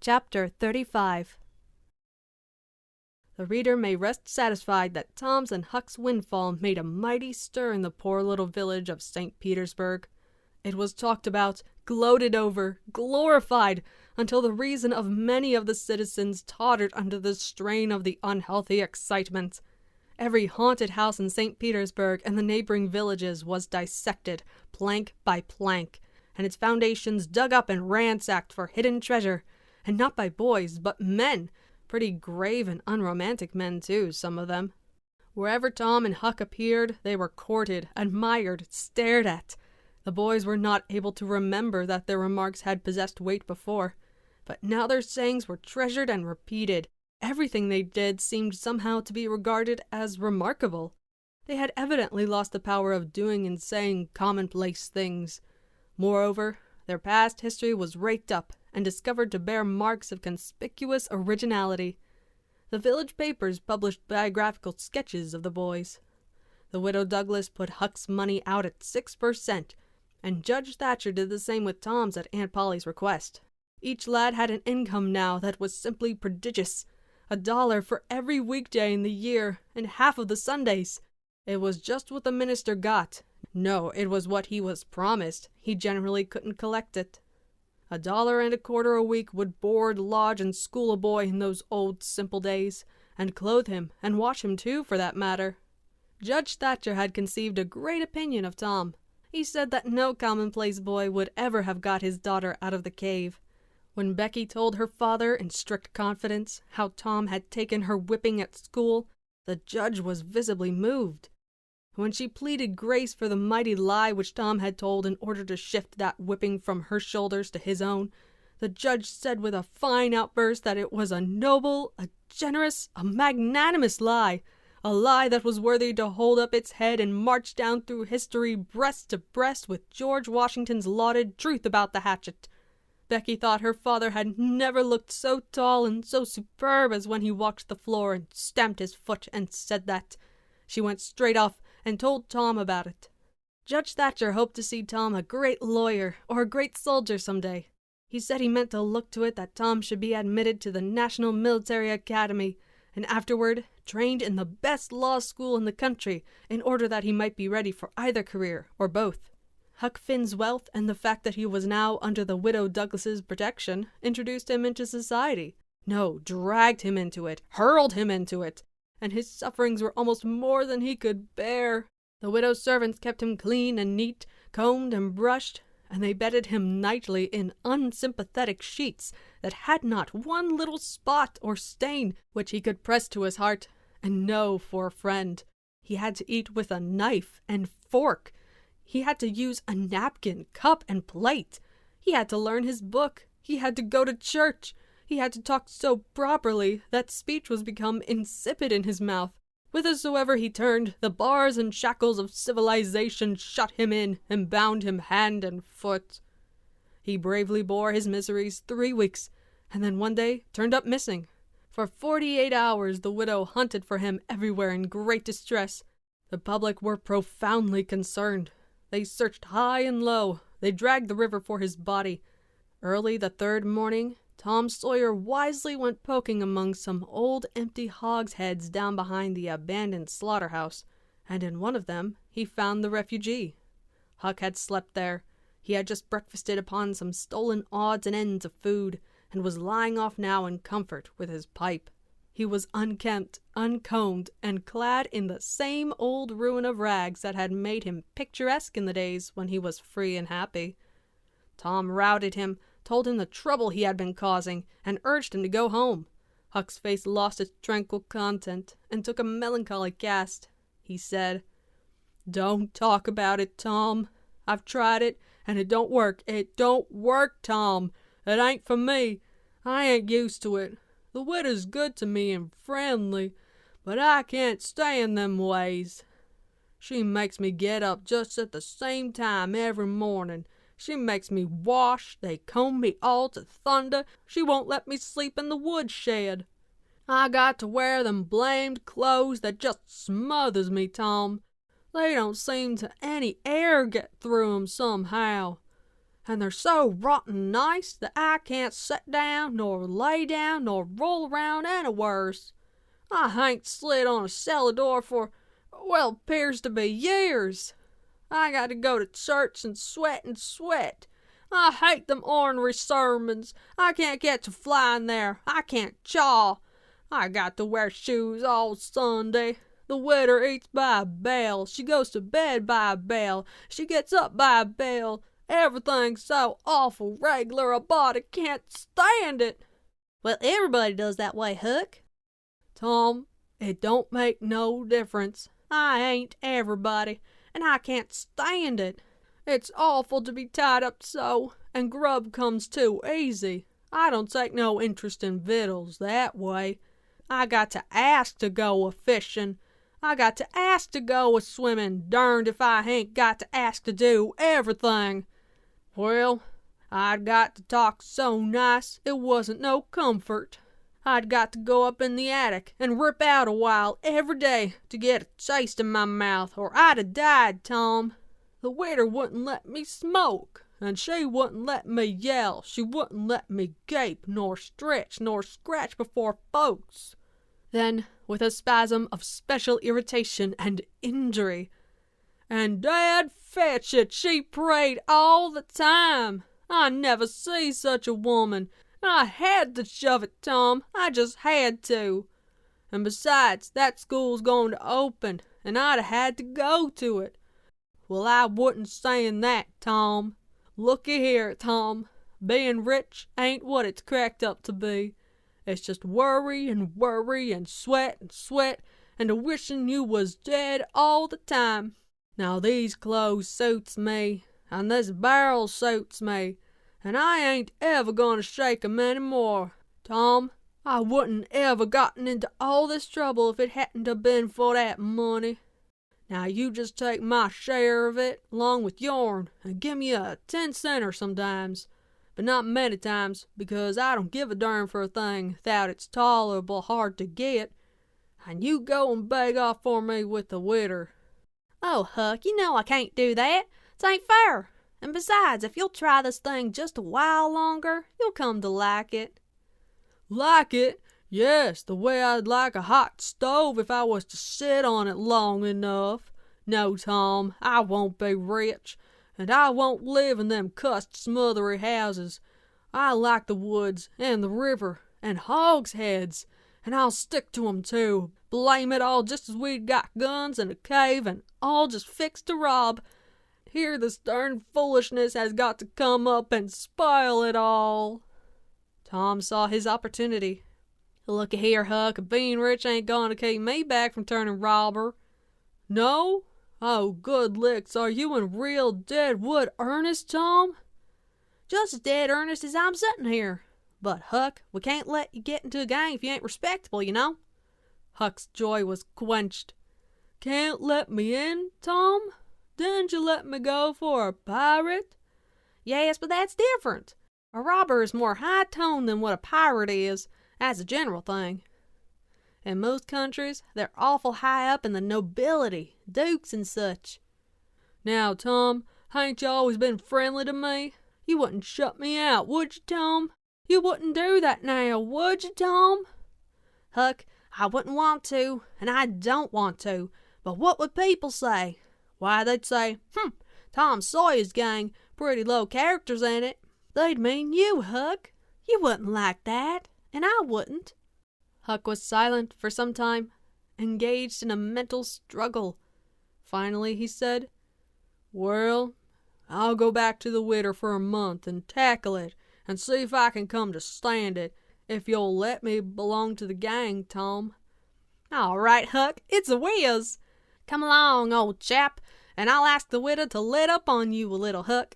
Chapter 35. The reader may rest satisfied that Tom's and Huck's windfall made a mighty stir in the poor little village of St. Petersburg. It was talked about, gloated over, glorified, until the reason of many of the citizens tottered under the strain of the unhealthy excitement. Every haunted house in St. Petersburg and the neighboring villages was dissected, plank by plank, and its foundations dug up and ransacked for hidden treasure, and not by boys, but men, pretty grave and unromantic men too, some of them. Wherever Tom and Huck appeared, they were courted, admired, stared at. The boys were not able to remember that their remarks had possessed weight before, but now their sayings were treasured and repeated. Everything they did seemed somehow to be regarded as remarkable. They had evidently lost the power of doing and saying commonplace things. Moreover, their past history was raked up and discovered to bear marks of conspicuous originality. The village papers published biographical sketches of the boys. The widow Douglas put Huck's money out at 6%, and Judge Thatcher did the same with Tom's at Aunt Polly's request. Each lad had an income now that was simply prodigious. $1 for every weekday in the year, and half of the Sundays. It was just what the minister got. No, it was what he was promised. He generally couldn't collect it. $1.25 a week would board, lodge, and school a boy in those old simple days, and clothe him, and wash him too, for that matter. Judge Thatcher had conceived a great opinion of Tom. He said that no commonplace boy would ever have got his daughter out of the cave. When Becky told her father in strict confidence how Tom had taken her whipping at school, the judge was visibly moved. When she pleaded grace for the mighty lie which Tom had told in order to shift that whipping from her shoulders to his own, the judge said with a fine outburst that it was a noble, a generous, a magnanimous lie, a lie that was worthy to hold up its head and march down through history breast to breast with George Washington's lauded truth about the hatchet. Becky thought her father had never looked so tall and so superb as when he walked the floor and stamped his foot and said that. She went straight off and told Tom about it. Judge Thatcher hoped to see Tom a great lawyer or a great soldier some day. He said he meant to look to it that Tom should be admitted to the National Military Academy and afterward trained in the best law school in the country in order that he might be ready for either career or both. Huck Finn's wealth and the fact that he was now under the widow Douglas's protection introduced him into society. No, dragged him into it, hurled him into it. And his sufferings were almost more than he could bear. The widow's servants kept him clean and neat, combed and brushed, and they bedded him nightly in unsympathetic sheets that had not one little spot or stain which he could press to his heart and know for a friend. He had to eat with a knife and fork. He had to use a napkin, cup, and plate. He had to learn his book. He had to go to church. He had to talk so properly that speech was become insipid in his mouth. Whithersoever he turned, the bars and shackles of civilization shut him in and bound him hand and foot. He bravely bore his miseries 3 weeks, and then one day turned up missing. For 48 hours the widow hunted for him everywhere in great distress. The public were profoundly concerned. They searched high and low. They dragged the river for his body. Early the 3rd morning, Tom Sawyer wisely went poking among some old empty hogsheads down behind the abandoned slaughterhouse, and in one of them he found the refugee. Huck had slept there. He had just breakfasted upon some stolen odds and ends of food, and was lying off now in comfort with his pipe. He was unkempt, uncombed, and clad in the same old ruin of rags that had made him picturesque in the days when he was free and happy. Tom routed him, told him the trouble he had been causing, and urged him to go home. Huck's face lost its tranquil content, and took a melancholy cast. He said, "Don't talk about it, Tom. I've tried it, and it don't work. It don't work, Tom. It ain't for me. I ain't used to it. The widow's good to me and friendly, but I can't stand them ways. She makes me get up just at the same time every morning. She makes me wash. They comb me all to thunder. She won't let me sleep in the woodshed. I got to wear them blamed clothes that just smothers me, Tom. They don't seem to any air get through 'em somehow. and they're so rotten nice that I can't sit down, nor lay down, nor roll around anywheres. I ain't slid on a cellar door for, well, 'pears to be years. I got to go to church and sweat. I hate them ornery sermons. I can't get to fly in there. I can't chaw. I got to wear shoes all Sunday. The widder eats by a bell. She goes to bed by a bell. She gets up by a bell. Everything's so awful regular a body can't stand it. Well, everybody does that way, Huck. Tom, it don't make no difference. I ain't everybody, and I can't stand it. It's awful to be tied up so, and grub comes too easy. I don't take no interest in victuals that way. I got to ask to go a-fishing. I got to ask to go a-swimming. Derned if I ain't got to ask to do everything. Well, I'd got to talk so nice it wasn't no comfort. I'd got to go up in the attic and rip out a while every day to get a taste in my mouth, or I'd a died, Tom. The widder wouldn't let me smoke, and she wouldn't let me yell. She wouldn't let me gape, nor stretch, nor scratch before folks. Then, with a spasm of special irritation and injury, and Dad fetch it, she prayed all the time. I never see such a woman. I had to shove it, Tom. I just had to. And besides, that school's going to open, and I'd have had to go to it. Well, I wouldn't stand that, Tom. Looky here, Tom. Being rich ain't what it's cracked up to be. It's just worry and sweat and a wishing you was dead all the time. Now these clothes suits me, and this barrel suits me, and I ain't ever gonna shake 'em any more. Tom, I wouldn't ever gotten into all this trouble if it hadn't have been for that money. Now you just take my share of it, along with yourn, and give me a 10-center sometimes, but not many times, because I don't give a darn for a thing thout it's tolerable hard to get, and you go and beg off for me with the widder. Oh, Huck, you know I can't do that. 'Tain't fair. And besides, if you'll try this thing just a while longer, you'll come to like it. Like it? Yes, the way I'd like a hot stove if I was to sit on it long enough. No, Tom, I won't be rich, and I won't live in them cussed smothery houses. I like the woods, and the river, and hogsheads, and I'll stick to 'em too. Blame it all, just as we'd got guns and a cave, and all just fixed to rob. Here this darn foolishness has got to come up and spoil it all. Tom saw his opportunity. Looky here, Huck, being rich ain't going to keep me back from turning robber. No? Oh, good licks, are you in real dead wood earnest, Tom? Just as dead earnest as I'm sitting here. But, Huck, we can't let you get into a gang if you ain't respectable, you know. Huck's joy was quenched. Can't let me in, Tom? Didn't you let me go for a pirate? Yes, but that's different. A robber is more high-toned than what a pirate is, as a general thing. In most countries, they're awful high up in the nobility, dukes and such. Now, Tom, hain't you always been friendly to me? You wouldn't shut me out, would you, Tom? You wouldn't do that now, would you, Tom? Huck, I wouldn't want to, and I don't want to, but what would people say? Why, they'd say, Tom Sawyer's gang, pretty low characters in it. They'd mean you, Huck. You wouldn't like that, and I wouldn't. Huck was silent for some time, engaged in a mental struggle. Finally he said, Well, I'll go back to the widder for a month and tackle it, and see if I can come to stand it, if you'll let me belong to the gang, Tom. All right, Huck, it's a whiz. Come along, old chap, and I'll ask the widder to let up on you a little, Huck.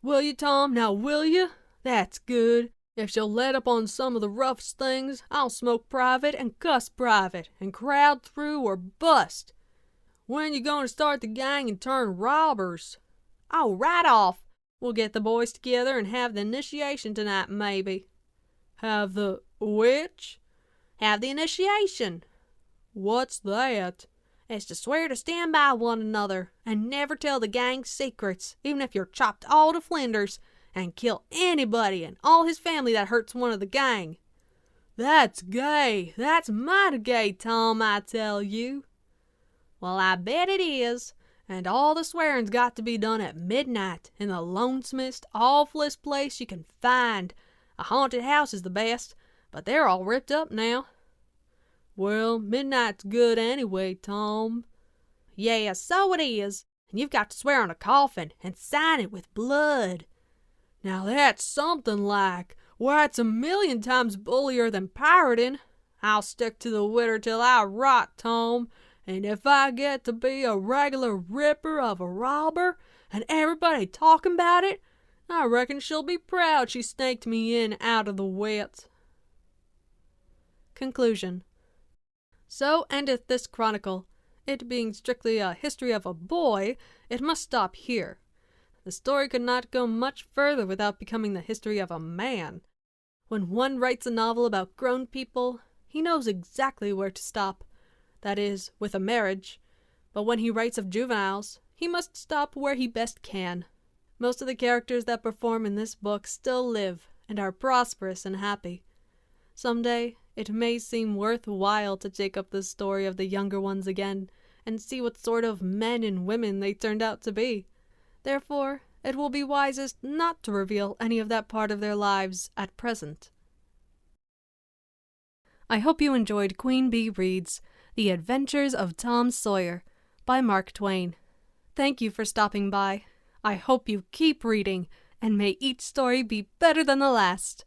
Will you, Tom? Now will you? That's good. If she'll let up on some of the roughest things, I'll smoke private and cuss private, and crowd through or bust. When you going to start the gang and turn robbers? Oh, right off. We'll get the boys together and have the initiation tonight, maybe. Have the which? Have the initiation. What's that? is to swear to stand by one another and never tell the gang's secrets, even if you're chopped all to flinders, and kill anybody and all his family that hurts one of the gang. That's gay. That's mighty gay, Tom, I tell you. Well, I bet it is. And all the swearing's got to be done at midnight in the lonesomest, awfulest place you can find. A haunted house is the best, but they're all ripped up now. Well, midnight's good anyway, Tom. Yeah, so it is. And you've got to swear on a coffin and sign it with blood. Now that's something like. Why, it's 1,000,000 times bullier than pirating. I'll stick to the witter till I rot, Tom. And if I get to be a regular ripper of a robber, and everybody talking about it, I reckon she'll be proud she snaked me in out of the wet. Conclusion. So endeth this chronicle. It being strictly a history of a boy, it must stop here. The story could not go much further without becoming the history of a man. When one writes a novel about grown people, he knows exactly where to stop. That is, with a marriage. But when he writes of juveniles, he must stop where he best can. Most of the characters that perform in this book still live and are prosperous and happy. Someday, it may seem worthwhile to take up the story of the younger ones again and see what sort of men and women they turned out to be. Therefore, it will be wisest not to reveal any of that part of their lives at present. I hope you enjoyed Queen Bee Reads The Adventures of Tom Sawyer by Mark Twain. Thank you for stopping by. I hope you keep reading, and may each story be better than the last.